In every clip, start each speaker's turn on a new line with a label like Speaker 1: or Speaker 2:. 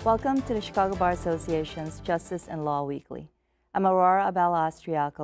Speaker 1: Welcome to the Chicago Bar Association's Justice and Law Weekly. I'm Laurel Bellows,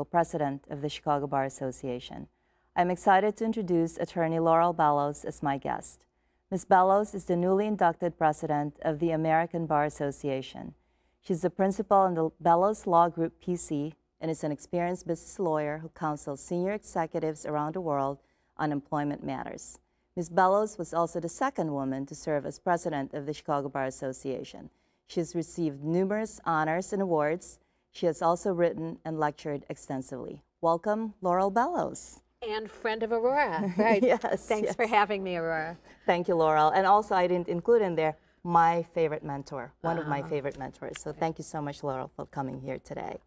Speaker 1: President of the Chicago Bar Association. I'm excited to introduce Attorney Laurel Bellows as my guest. Ms. Bellows is the newly inducted President of the American Bar Association. She's the principal in the Bellows Law Group PC and is an experienced business lawyer who counsels senior executives around the world on employment matters. Ms. Bellows was also the second woman to serve as president of the Chicago Bar Association. She has received numerous honors and awards. She has also written and lectured extensively. Welcome, Laurel Bellows.
Speaker 2: And friend of Aurora, right?
Speaker 1: Yes.
Speaker 2: Thanks for having me, Aurora.
Speaker 1: Thank you, Laurel. And also, I didn't include in there my favorite mentor, one of my favorite mentors. So thank you so much, Laurel, for coming here today.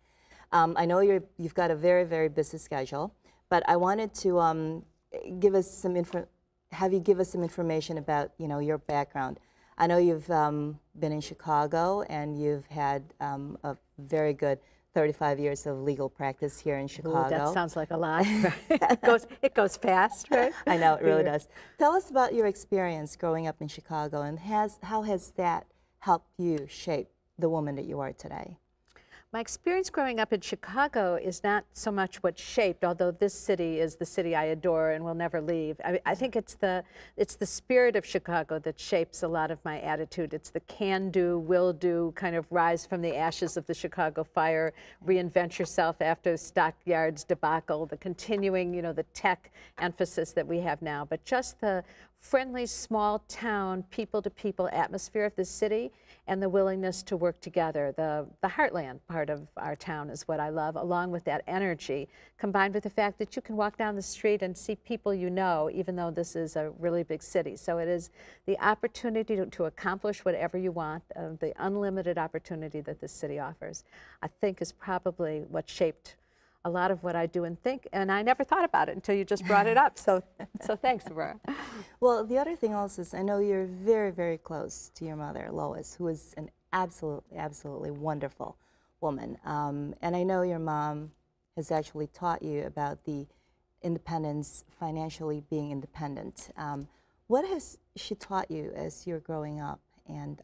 Speaker 1: I know you've got a very, very busy schedule, but I wanted to give us some information about, your background. I know you've been in Chicago and you've had a very good 35 years of legal practice here in Chicago.
Speaker 2: Ooh, that sounds like a lot. It goes fast, right?
Speaker 1: I know, it really does. Tell us about your experience growing up in Chicago and how has that helped you shape the woman that you are today?
Speaker 2: My experience growing up in Chicago is not so much what shaped, although this city is the city I adore and will never leave. I think it's the spirit of Chicago that shapes a lot of my attitude. It's the can-do, will-do, kind of rise from the ashes of the Chicago fire, reinvent yourself after Stockyards debacle, the continuing, the tech emphasis that we have now, but just the friendly, small-town, people-to-people atmosphere of the city and the willingness to work together. The heartland part of our town is what I love, along with that energy, combined with the fact that you can walk down the street and see people you know, even though this is a really big city. So it is the opportunity to accomplish whatever you want, the unlimited opportunity that this city offers, I think is probably what shaped a lot of what I do and think, and I never thought about it until you just brought it up. So thanks, Aurora.
Speaker 1: Well, the other thing also is I know you're very, very close to your mother, Lois, who is an absolutely, absolutely wonderful woman. And I know your mom has actually taught you about the independence, financially being independent. What has she taught you as you're growing up? And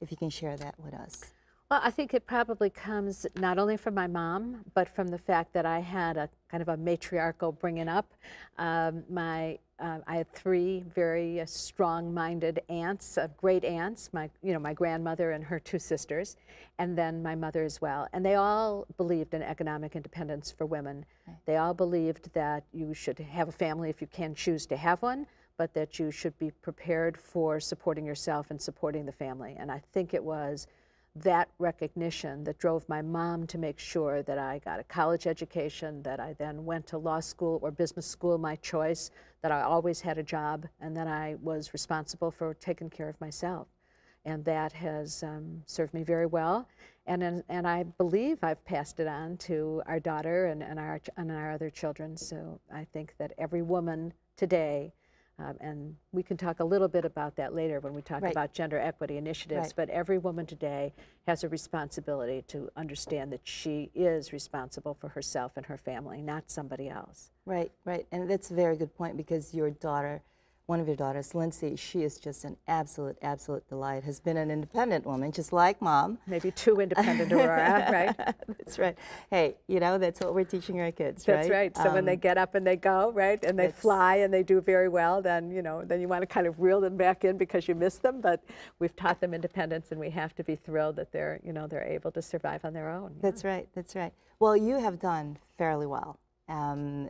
Speaker 1: if you can share that with us.
Speaker 2: Well, I think it probably comes not only from my mom, but from the fact that I had a kind of a matriarchal bringing up. I had three very strong-minded aunts, great aunts, my grandmother and her two sisters, and then my mother as well. And they all believed in economic independence for women. Okay. They all believed that you should have a family if you can choose to have one, but that you should be prepared for supporting yourself and supporting the family. And I think it was that recognition that drove my mom to make sure that I got a college education, that I then went to law school or business school, my choice, that I always had a job, and that I was responsible for taking care of myself. And that has served me very well. And I believe I've passed it on to our daughter and our other children. So I think that every woman today, and we can talk a little bit about that later when we talk about gender equity initiatives, but every woman today has a responsibility to understand that she is responsible for herself and her family, not somebody else. Right,
Speaker 1: right. And that's a very good point because your daughter, one of your daughters, Lindsay, she is just an absolute, absolute delight, has been an independent woman, just like Mom.
Speaker 2: Maybe too independent, Aurora, right?
Speaker 1: That's right. Hey, that's what we're teaching our kids,
Speaker 2: right? That's right. So when they get up and they go, right, and they fly and they do very well, then, then you want to kind of reel them back in because you miss them, but we've taught them independence and we have to be thrilled that they're, they're able to survive on their own.
Speaker 1: That's right, that's right. Well, you have done fairly well, and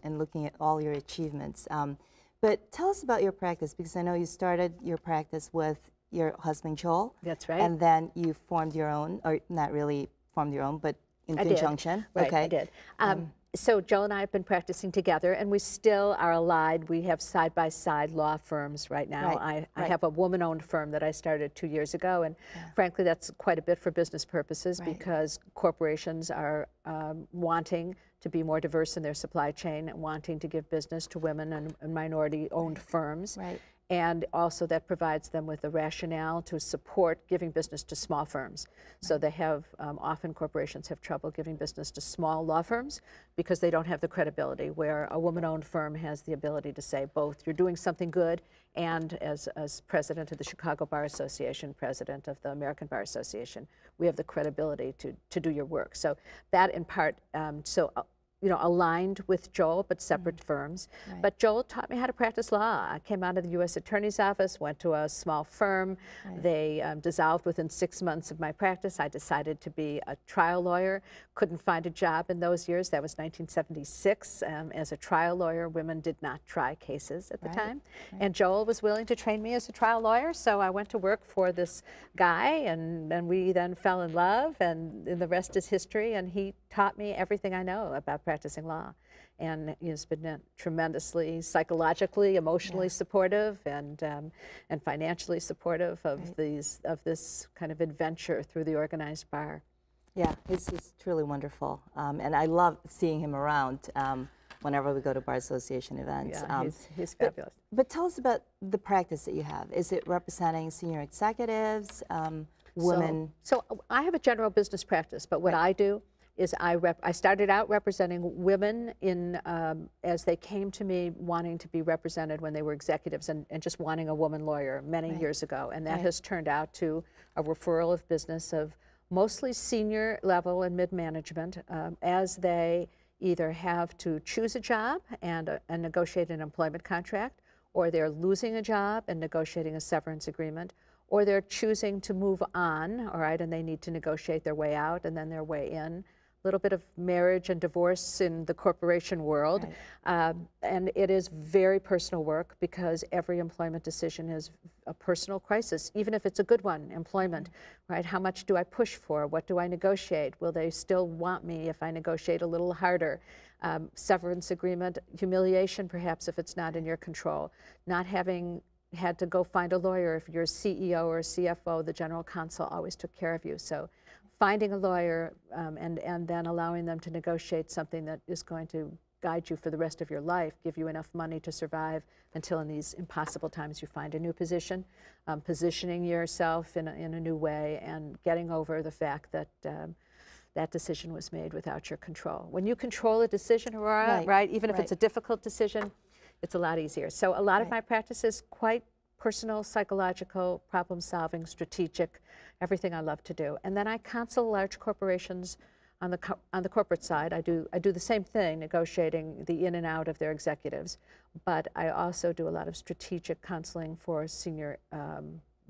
Speaker 1: looking at all your achievements. But tell us about your practice, because I know you started your practice with your husband, Joel.
Speaker 2: That's right.
Speaker 1: And then you formed your own, or not really formed your own, but in conjunction.
Speaker 2: Right,
Speaker 1: okay.
Speaker 2: I did. So Joel and I have been practicing together, and we still are allied. We have side-by-side law firms right now. I have a woman-owned firm that I started 2 years ago, and frankly, that's quite a bit for business purposes because corporations are wanting to be more diverse in their supply chain and wanting to give business to women and minority-owned firms. Right. and also that provides them with a rationale to support giving business to small firms. So they have, often corporations have trouble giving business to small law firms because they don't have the credibility, where a woman-owned firm has the ability to say both, you're doing something good, and as president of the Chicago Bar Association, president of the American Bar Association, we have the credibility to do your work. So that in part, you know, aligned with Joel, but separate firms.
Speaker 1: Right.
Speaker 2: But Joel taught me how to practice law. I came out of the U.S. Attorney's Office, went to a small firm.
Speaker 1: Right.
Speaker 2: They dissolved within 6 months of my practice. I decided to be a trial lawyer. Couldn't find a job in those years. That was 1976. As a trial lawyer, women did not try cases at the time. Right. And Joel was willing to train me as a trial lawyer, so I went to work for this guy, and we then fell in love, and the rest is history, and he taught me everything I know about practicing law. And he's been tremendously psychologically, emotionally supportive, and financially supportive of this kind of adventure through the organized bar.
Speaker 1: Yeah, he's truly wonderful, and I love seeing him around whenever we go to Bar Association events.
Speaker 2: Yeah, he's fabulous.
Speaker 1: But tell us about the practice that you have. Is it representing senior executives, women?
Speaker 2: So I have a general business practice, but what I do is I started out representing women in as they came to me wanting to be represented when they were executives and just wanting a woman lawyer many years ago. And that has turned out to a referral of business of mostly senior level and mid-management as they either have to choose a job and negotiate an employment contract, or they're losing a job and negotiating a severance agreement, or they're choosing to move on, all right, and they need to negotiate their way out and then their way in. A little bit of marriage and divorce in the corporation world. And it is very personal work because every employment decision is a personal crisis, even if it's a good one, employment, right? How much do I push for? What do I negotiate? Will they still want me if I negotiate a little harder? Severance agreement, humiliation perhaps if it's not in your control. Not having had to go find a lawyer if you're a CEO or a CFO, the general counsel always took care of you. So finding a lawyer and then allowing them to negotiate something that is going to guide you for the rest of your life, give you enough money to survive until in these impossible times you find a new position, positioning yourself in a new way and getting over the fact that that decision was made without your control. When you control a decision, Aurora, right, even if it's a difficult decision, it's a lot easier. So a lot of my practice is quite personal, psychological, problem-solving, strategic, everything I love to do. And then I counsel large corporations on the corporate side. I do the same thing, negotiating the in and out of their executives, but I also do a lot of strategic counseling for senior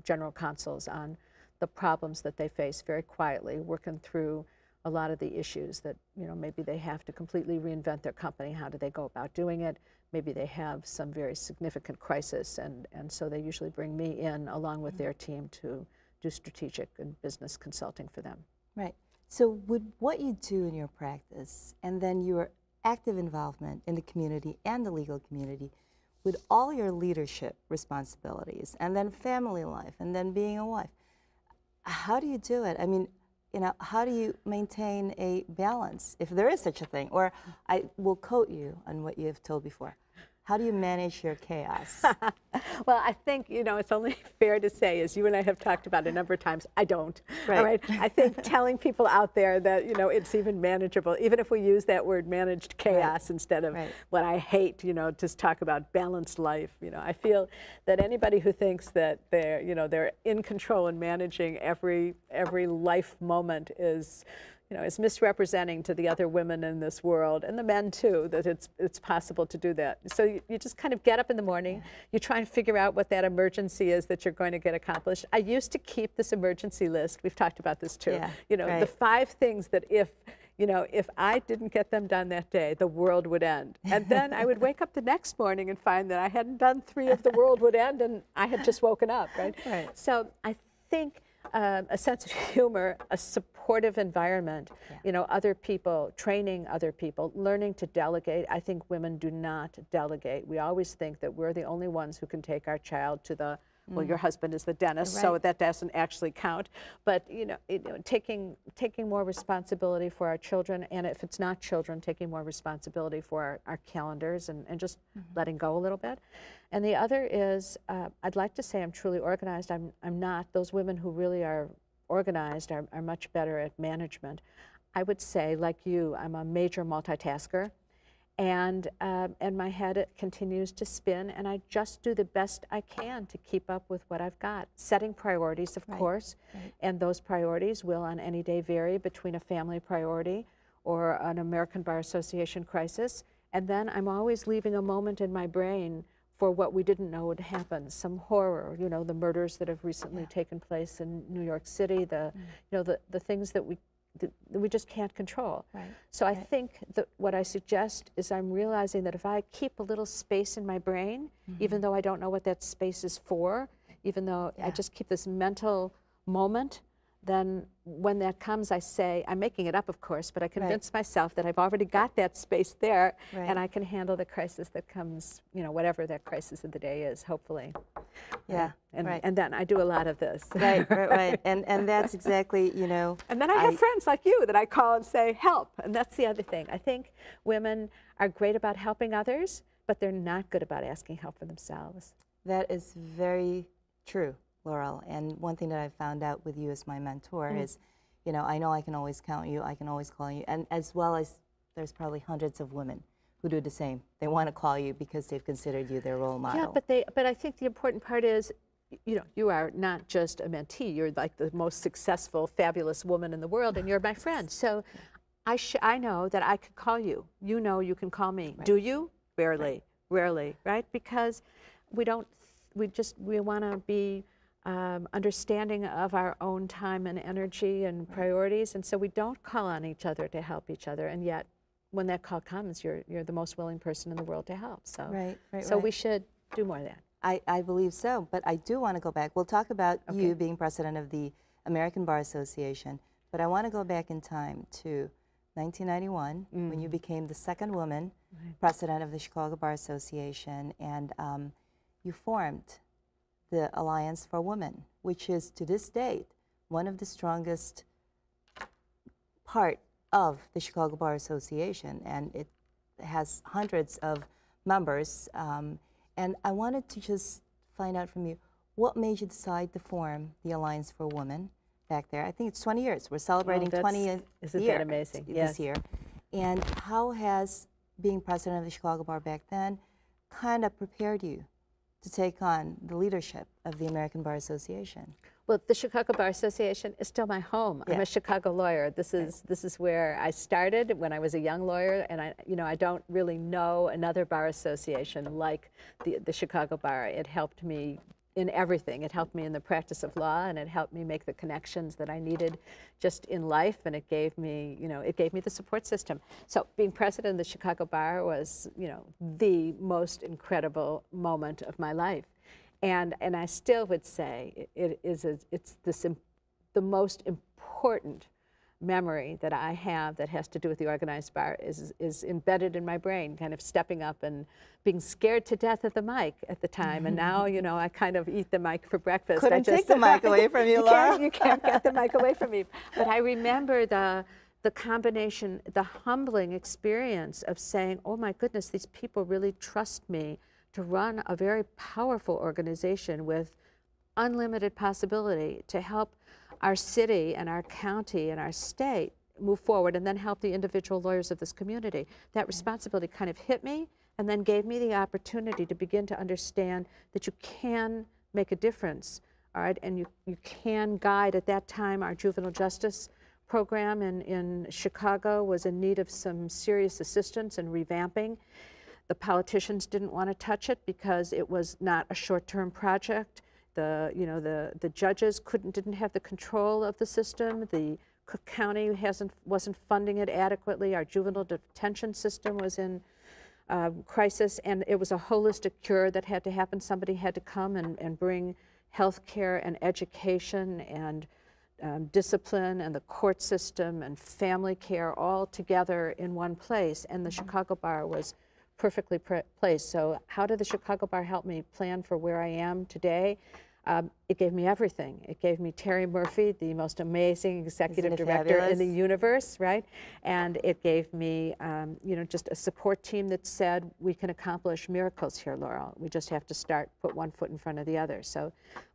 Speaker 2: general counsels on the problems that they face very quietly, working through a lot of the issues that, you know, maybe they have to completely reinvent their company. How do they go about doing it? Maybe they have some very significant crisis, and so they usually bring me in along with their team to do strategic and business consulting for them.
Speaker 1: Right. So would what you do in your practice and then your active involvement in the community and the legal community with all your leadership responsibilities and then family life and then being a wife, how do you do it? I mean, you know, how do you maintain a balance, if there is such a thing? Or I will quote you on what you have told before. How do you manage your chaos?
Speaker 2: Well, I think, you know, it's only fair to say, as you and I have talked about a number of times, I don't.
Speaker 1: Right.
Speaker 2: All right. I think telling people out there that, you know, it's even manageable, even if we use that word managed chaos instead of what I hate, you know, to talk about balanced life. You know, I feel that anybody who thinks that they're, you know, they're in control and managing every life moment is, you know, is misrepresenting to the other women in this world, and the men too, that it's possible to do that. So you just kind of get up in the morning, you try and figure out what that emergency is that you're going to get accomplished. I used to keep this emergency list. We've talked about this too. You know, the 5 things that if I didn't get them done that day, the world would end. And then I would wake up the next morning and find that I hadn't done 3 of the world would end, and I had just woken up, right? So I think a sense of humor, a supportive environment, you know, other people, training other people, learning to delegate. I think women do not delegate. We always think that we're the only ones who can take our child to the Well, your husband is the dentist, so that doesn't actually count. But taking more responsibility for our children, and if it's not children, taking more responsibility for our calendars and just letting go a little bit. And the other is, I'd like to say I'm truly organized. I'm not. Those women who really are organized are much better at management. I would say, like you, I'm a major multitasker. And my head continues to spin, and I just do the best I can to keep up with what I've got. Setting priorities, of course, and those priorities will on any day vary between a family priority or an American Bar Association crisis. And then I'm always leaving a moment in my brain for what we didn't know would happen, some horror, the murders that have recently taken place in New York City, the things that we just can't control. So I think that what I suggest is I'm realizing that if I keep a little space in my brain, even though I don't know what that space is for, even though I just keep this mental moment, then when that comes, I say, I'm making it up, of course, but I convince myself that I've already got that space there, and I can handle the crisis that comes, whatever that crisis of the day is, hopefully. And then I do a lot of this.
Speaker 1: And that's exactly,
Speaker 2: And then I have friends like you that I call and say, help. And that's the other thing. I think women are great about helping others, but they're not good about asking help for themselves.
Speaker 1: That is very true, Laurel. And one thing that I found out with you as my mentor is, I know I can always count you, I can always call you, and as well as there's probably hundreds of women who do the same. They want to call you because they've considered you their role model.
Speaker 2: Yeah, but I think the important part is, you are not just a mentee. You're like the most successful, fabulous woman in the world, and you're my friend. So I know that I could call you. You know you can call me. Do you? Rarely, rarely, right? Because we want to be understanding of our own time and energy and priorities, and so we don't call on each other to help each other, and yet when that call comes, you're the most willing person in the world to help. So we should do more of that.
Speaker 1: I believe so, but I do want to go back. We'll talk about you being president of the American Bar Association, but I want to go back in time to 1991 when you became the second woman president of the Chicago Bar Association, and you formed the Alliance for Women, which is to this date one of the strongest part of the Chicago Bar Association, and it has hundreds of members. And I wanted to just find out from you, what made you decide to form the Alliance for Women back there? I think it's 20 years. We're celebrating 20 years
Speaker 2: isn't that amazing?
Speaker 1: This year. And how has being president of the Chicago Bar back then kind of prepared you to take on the leadership of the American Bar Association?
Speaker 2: Well, the Chicago Bar Association is still my home. I'm a Chicago lawyer. This is where I started when I was a young lawyer, and I don't really know another bar association like the Chicago Bar. It helped me in everything. It helped me in the practice of law, and it helped me make the connections that I needed just in life, and it gave me, the support system. So being president of the Chicago Bar was, the most incredible moment of my life. And I still would say it's the most important memory that I have that has to do with the organized bar is embedded in my brain, kind of stepping up and being scared to death of the mic at the time. And now, I kind of eat the mic for breakfast.
Speaker 1: Couldn't take the mic away from you, Laura.
Speaker 2: You can't get the mic away from me. But I remember the combination, the humbling experience of saying, oh my goodness, these people really trust me to run a very powerful organization with unlimited possibility to help our city and our county and our state move forward, and then help the individual lawyers of this community. That responsibility kind of hit me and then gave me the opportunity to begin to understand that you can make a difference, all right? And you can guide. At that time, our juvenile justice program in Chicago was in need of some serious assistance and revamping. The politicians didn't want to touch it because it was not a short-term project. The judges didn't have the control of the system. The Cook County wasn't funding it adequately. Our juvenile detention system was in crisis, and it was a holistic cure that had to happen. Somebody had to come and bring health care and education and discipline and the court system and family care all together in one place, and the Chicago Bar was perfectly placed. So how did the Chicago Bar help me plan for where I am today? It gave me everything. It gave me Terry Murphy, the most amazing executive director in the universe, right? And it gave me, you know, just a support team that said, we can accomplish miracles here, Laurel. We just have to put one foot in front of the other. So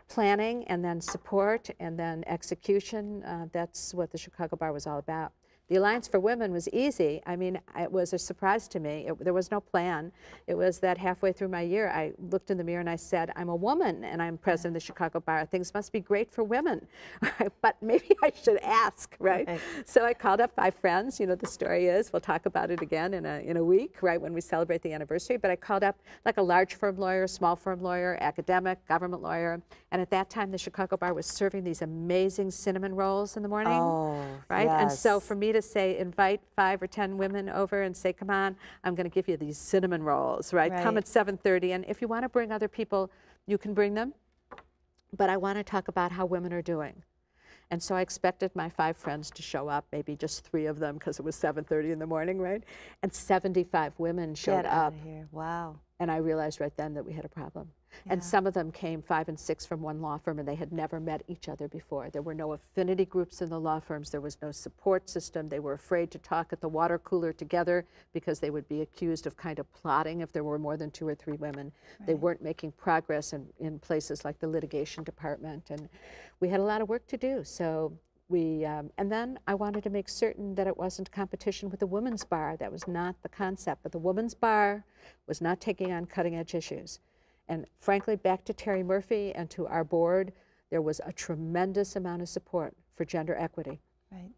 Speaker 2: planning and then support and then execution, that's what the Chicago Bar was all about. The Alliance for Women was easy. I mean, it was a surprise to me. There was no plan. It was that halfway through my year, I looked in the mirror and I said, I'm a woman and I'm president of the Chicago Bar. Things must be great for women, but maybe I should ask, right? So I called up 5 friends. You know, the story is, we'll talk about it again in a week, right, when we celebrate the anniversary. But I called up like a large firm lawyer, small firm lawyer, academic, government lawyer. And at that time, the Chicago Bar was serving these amazing cinnamon rolls in the morning, right? Yes. And so for me to say, invite 5 or 10 women over and say, come on, I'm going to give you these cinnamon rolls, right? Come at 7:30, and if you want to bring other people, you can bring them, but I want to talk about how women are doing. And so I expected my 5 friends to show up, maybe just 3 of them because it was 7:30 in the morning, right? And 75 women showed up.
Speaker 1: Get out of here. Wow.
Speaker 2: And I realized right then that we had a problem. Yeah. And some of them came 5 and 6 from one law firm, and they had never met each other before. There were no affinity groups in the law firms. There was no support system. They were afraid to talk at the water cooler together because they would be accused of kind of plotting if there were more than 2 or 3 women. Right. They weren't making progress in places like the litigation department. And we had a lot of work to do. So we, and then I wanted to make certain that it wasn't competition with the women's bar. That was not the concept. But the women's bar was not taking on cutting-edge issues. And frankly, back to Terry Murphy and to our board, there was a tremendous amount of support for gender equity.
Speaker 1: Right,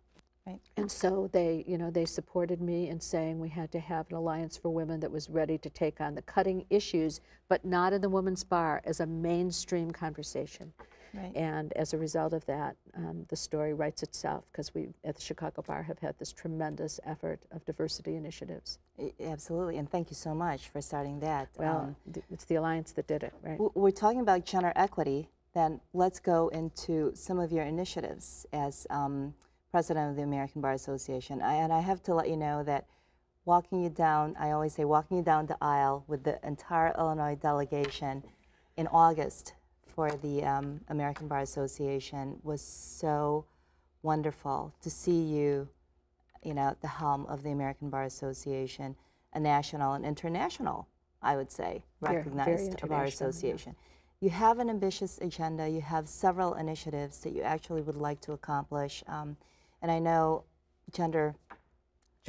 Speaker 1: right.
Speaker 2: And so they, you know, they supported me in saying we had to have an Alliance for Women that was ready to take on the cutting issues, but not in the women's bar, as a mainstream conversation. Right. And as a result of that, the story writes itself, because we at the Chicago Bar have had this tremendous effort of diversity initiatives.
Speaker 1: Absolutely, and thank you so much for starting that.
Speaker 2: Well, it's the Alliance that did it, right?
Speaker 1: We're talking about gender equity, then let's go into some of your initiatives as president of the American Bar Association. And I have to let you know that walking you down, I always say walking you down the aisle with the entire Illinois delegation in August for the American Bar Association was so wonderful to see you, you know, at the helm of the American Bar Association, a national and international, I would say, recognized bar association. Yeah. You have an ambitious agenda. You have several initiatives that you actually would like to accomplish, and I know gender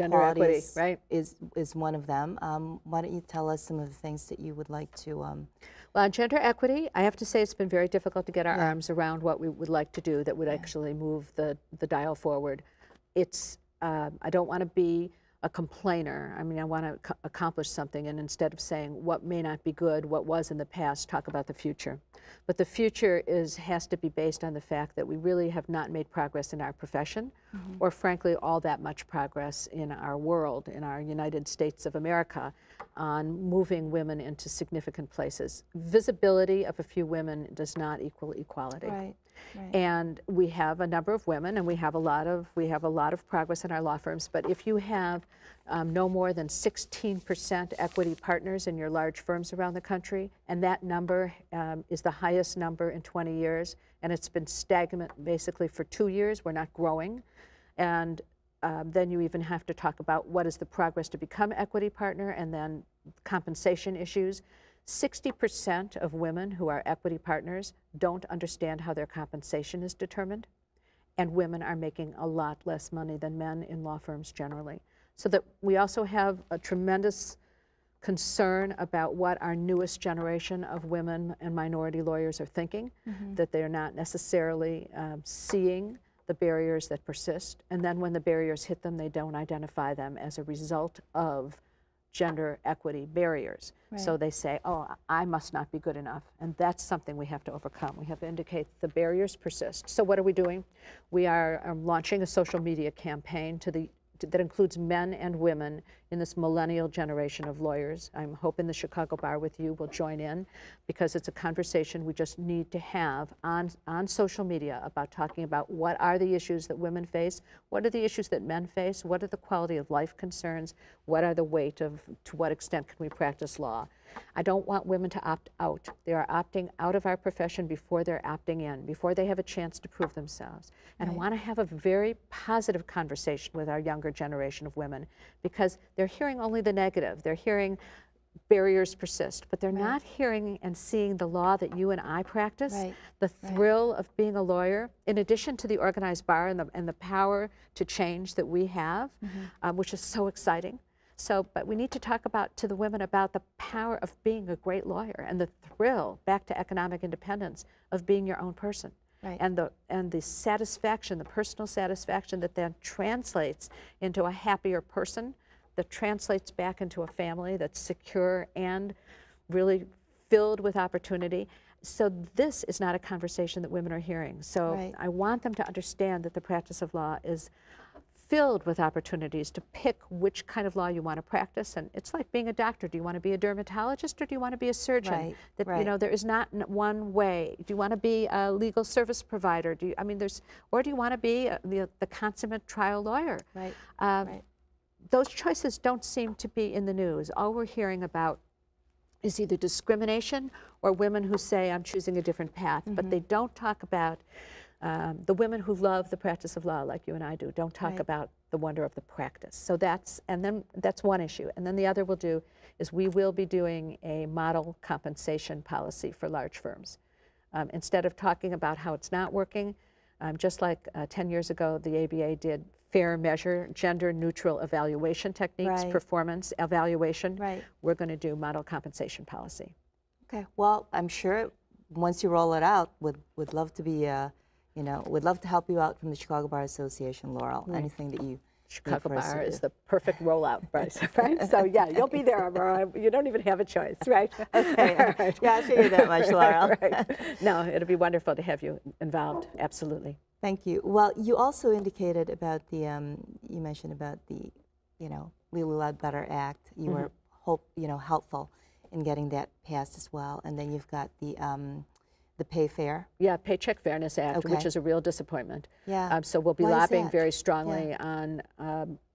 Speaker 2: equity, right,
Speaker 1: is one of them. Why don't you tell us some of the things that you would like to?
Speaker 2: Well, on gender equity, I have to say it's been very difficult to get our arms around what we would like to do that would actually move the dial forward. It's I don't want to be a complainer. I mean, I want to accomplish something, and instead of saying what may not be good, what was in the past, talk about the future. But the future has to be based on the fact that we really have not made progress in our profession, or frankly, all that much progress in our world, in our United States of America, on moving women into significant places. Visibility of a few women does not equal equality.
Speaker 1: Right. Right.
Speaker 2: And we have a number of women, and we have a lot of progress in our law firms. But if you have no more than 16% equity partners in your large firms around the country, and that number is the highest number in 20 years, and it's been stagnant basically for 2 years, we're not growing, and then you even have to talk about what is the progress to become equity partner, and then compensation issues. 60% of women who are equity partners don't understand how their compensation is determined, and women are making a lot less money than men in law firms generally. So that we also have a tremendous concern about what our newest generation of women and minority lawyers are thinking, that they're not necessarily seeing the barriers that persist, and then when the barriers hit them, they don't identify them as a result of gender equity barriers. Right. So they say, oh, I must not be good enough. And that's something we have to overcome. We have to indicate the barriers persist. So what are we doing? We are launching a social media campaign to that includes men and women in this millennial generation of lawyers. I'm hoping the Chicago Bar with you will join in, because it's a conversation we just need to have on social media about talking about what are the issues that women face, what are the issues that men face, what are the quality of life concerns, what are the weight of, to what extent can we practice law. I don't want women to opt out. They are opting out of our profession before they're opting in, before they have a chance to prove themselves. And I want to have a very positive conversation with our younger generation of women, because they're hearing only the negative. They're hearing barriers persist, but they're not hearing and seeing the law that you and I practice, the thrill of being a lawyer, in addition to the organized bar and the power to change that we have, which is so exciting. So, but we need to talk to the women about the power of being a great lawyer and the thrill, back to economic independence, of being your own person. And the satisfaction, the personal satisfaction that then translates into a happier person, that translates back into a family that's secure and really filled with opportunity. So this is not a conversation that women are hearing. So I want them to understand that the practice of law is filled with opportunities to pick which kind of law you want to practice. And it's like being a doctor. Do you want to be a dermatologist, or do you want to be a surgeon? You know, there is not one way. Do you want to be a legal service provider? Do you, I mean, or do you want to be the consummate trial lawyer? Those choices don't seem to be in the news. All we're hearing about is either discrimination or women who say, I'm choosing a different path. But they don't talk about the women who love the practice of law, like you and I do, don't talk about the wonder of the practice. So that's one issue. And then the other we'll do is we will be doing a model compensation policy for large firms. Instead of talking about how it's not working, just like 10 years ago, the ABA did fair measure, gender-neutral evaluation techniques, performance evaluation, we're going to do model compensation policy.
Speaker 1: Okay. Well, I'm sure once you roll it out, would love to be you know, we'd love to help you out from the Chicago Bar Association, Laurel. Anything that you
Speaker 2: Chicago Bar is the perfect rollout, Bryce, right? So yeah, you'll be there, Aurora. You don't even have a choice, right?
Speaker 1: Okay. Yeah, I'll show you that much, Laurel.
Speaker 2: No, it'll be wonderful to have you involved. Absolutely.
Speaker 1: Thank you. Well, you also indicated about the, you mentioned about the, you know, Legally Led Better Act. You were helpful in getting that passed as well. And then you've got the Pay Fair.
Speaker 2: Yeah, Paycheck Fairness Act, which is a real disappointment.
Speaker 1: Yeah.
Speaker 2: So we'll be lobbying very strongly on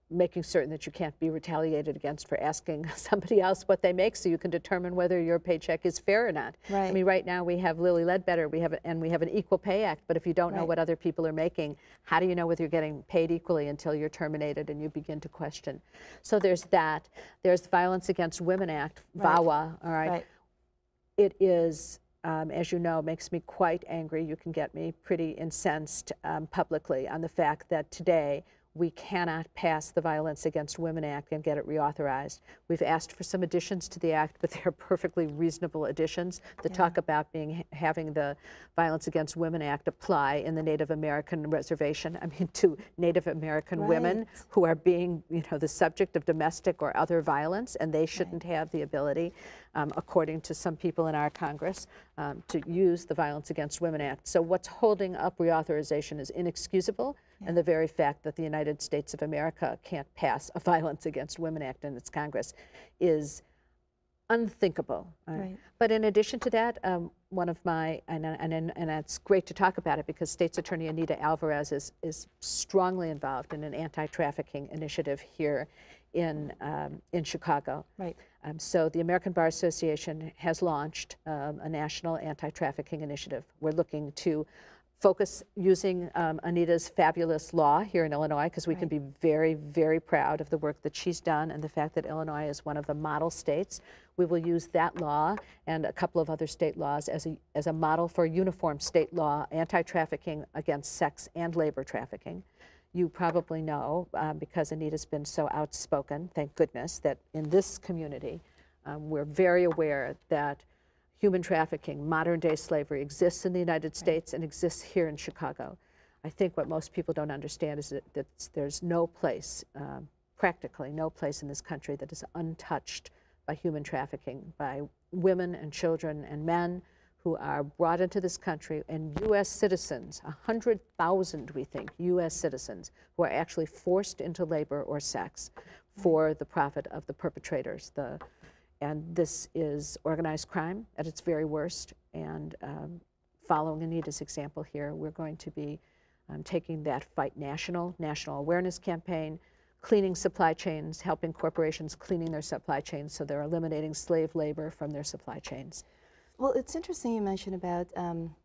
Speaker 2: making certain that you can't be retaliated against for asking somebody else what they make, so you can determine whether your paycheck is fair or not. I mean, right now we have Lilly Ledbetter, we have an Equal Pay Act, but if you don't know what other people are making, how do you know whether you're getting paid equally until you're terminated and you begin to question? So there's that. There's the Violence Against Women Act, VAWA, all right? It is, as you know, makes me quite angry. You can get me pretty incensed publicly on the fact that today we cannot pass the Violence Against Women Act and get it reauthorized. We've asked for some additions to the act, but they're perfectly reasonable additions that talk about having the Violence Against Women Act apply in the Native American reservation. I mean, to Native American women who are being, you know, the subject of domestic or other violence, and they shouldn't have the ability, according to some people in our Congress, to use the Violence Against Women Act. So what's holding up reauthorization is inexcusable. And the very fact that the United States of America can't pass a Violence Against Women Act in its Congress is unthinkable. But in addition to that, one of my, and it's great to talk about it because State's Attorney Anita Alvarez is strongly involved in an anti-trafficking initiative here in Chicago. So the American Bar Association has launched a national anti-trafficking initiative. We're looking to focus using Anita's fabulous law here in Illinois, because we can be very, very proud of the work that she's done and the fact that Illinois is one of the model states. We will use that law and a couple of other state laws as a model for uniform state law, anti-trafficking against sex and labor trafficking. You probably know, because Anita's been so outspoken, thank goodness, that in this community, we're very aware that human trafficking, modern-day slavery exists in the United States and exists here in Chicago. I think what most people don't understand is that there's no place, practically no place in this country that is untouched by human trafficking, by women and children and men who are brought into this country, and U.S. citizens, 100,000, we think, U.S. citizens, who are actually forced into labor or sex for the profit of the perpetrators. And this is organized crime at its very worst. And following Anita's example here, we're going to be taking that fight national awareness campaign, cleaning supply chains, helping corporations cleaning their supply chains so they're eliminating slave labor from their supply chains.
Speaker 1: Well, it's interesting you mentioned about,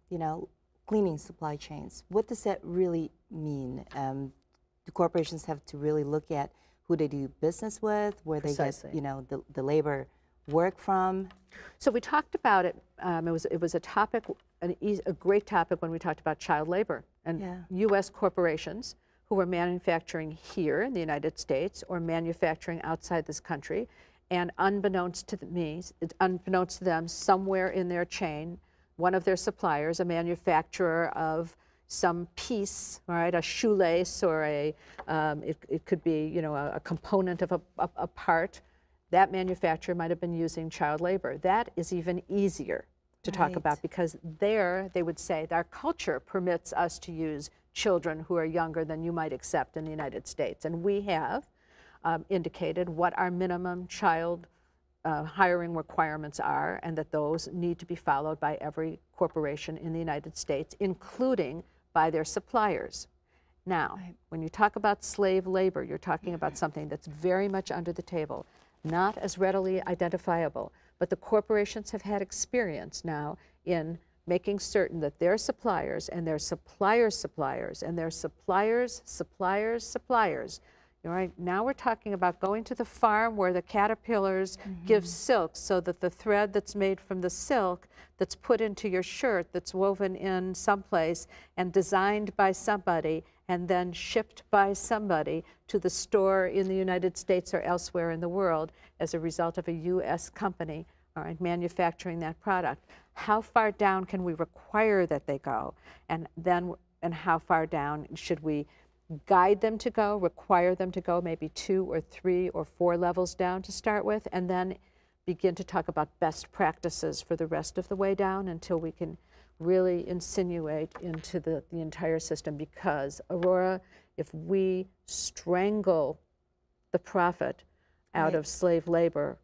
Speaker 1: you know, cleaning supply chains. What does that really mean? Do corporations have to really look at who they do business with, where
Speaker 2: Precisely.
Speaker 1: they get, you know, the labor work from?
Speaker 2: So we talked about it. It was a topic, a great topic when we talked about child labor and U.S. corporations who were manufacturing here in the United States or manufacturing outside this country. And unbeknownst to them, somewhere in their chain, one of their suppliers, a manufacturer of some piece, all right, a shoelace or it could be, you know, a component of a part, that manufacturer might have been using child labor. That is even easier to talk about, because there they would say our culture permits us to use children who are younger than you might accept in the United States. And we have indicated what our minimum child hiring requirements are, and that those need to be followed by every corporation in the United States, including by their suppliers. Now, when you talk about slave labor, you're talking about something that's very much under the table, not as readily identifiable, but the corporations have had experience now in making certain that their suppliers and their suppliers' suppliers and their suppliers' suppliers' suppliers. All right, now we're talking about going to the farm where the caterpillars give silk, so that the thread that's made from the silk that's put into your shirt, that's woven in someplace and designed by somebody and then shipped by somebody to the store in the United States or elsewhere in the world as a result of a U.S. company, all right, manufacturing that product. How far down can we require that they go? And how far down should we guide them to go, require them to go, maybe 2 or 3 or 4 levels down to start with, and then begin to talk about best practices for the rest of the way down until we can really insinuate into the entire system. Because, Aurora, if we strangle the profit out of slave labor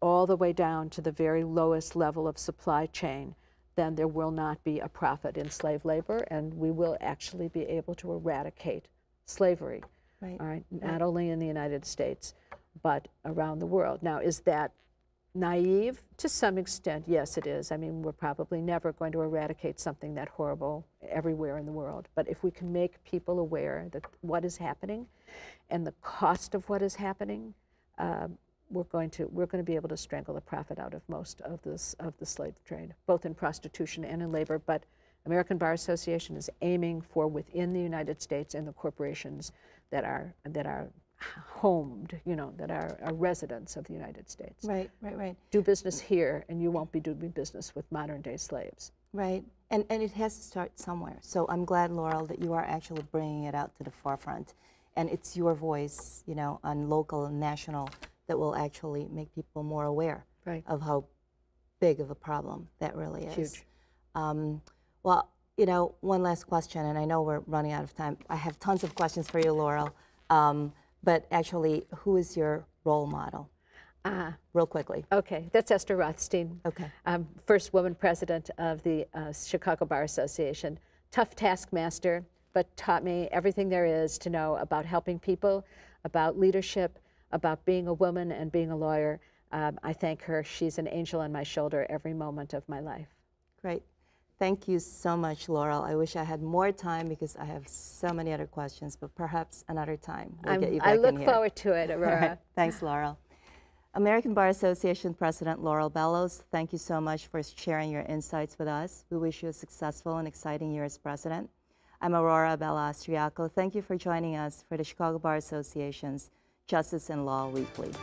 Speaker 2: all the way down to the very lowest level of supply chain, then there will not be a profit in slave labor, and we will actually be able to eradicate slavery, all right, not only in the United States, but around the world. Now, is that naive? To some extent, yes, it is. I mean, we're probably never going to eradicate something that horrible everywhere in the world. But if we can make people aware that what is happening and the cost of what is happening, we're going to be able to strangle the profit out of most of the slave trade, both in prostitution and in labor. But American Bar Association is aiming for within the United States and the corporations that are homed, you know, that are residents of the United States.
Speaker 1: Right.
Speaker 2: Do business here, and you won't be doing business with modern-day slaves.
Speaker 1: Right, and it has to start somewhere. So I'm glad, Laurel, that you are actually bringing it out to the forefront, and it's your voice, you know, on local and national, that will actually make people more aware of how big of a problem that really is.
Speaker 2: Huge.
Speaker 1: Well, you know, one last question, and I know we're running out of time. I have tons of questions for you, Laurel, but actually, who is your role model? Real quickly.
Speaker 2: Okay, that's Esther Rothstein.
Speaker 1: Okay.
Speaker 2: First woman president of the Chicago Bar Association. Tough taskmaster, but taught me everything there is to know about helping people, about leadership, about being a woman and being a lawyer. I thank her. She's an angel on my shoulder every moment of my life.
Speaker 1: Great. Thank you so much, Laurel. I wish I had more time because I have so many other questions, but perhaps another time we'll get you back in here.
Speaker 2: I look forward to it, Aurora.
Speaker 1: Right. Thanks, Laurel. American Bar Association President Laurel Bellows, thank you so much for sharing your insights with us. We wish you a successful and exciting year as president. I'm Aurora Bellows. Thank you for joining us for the Chicago Bar Association's Justice and Law Weekly.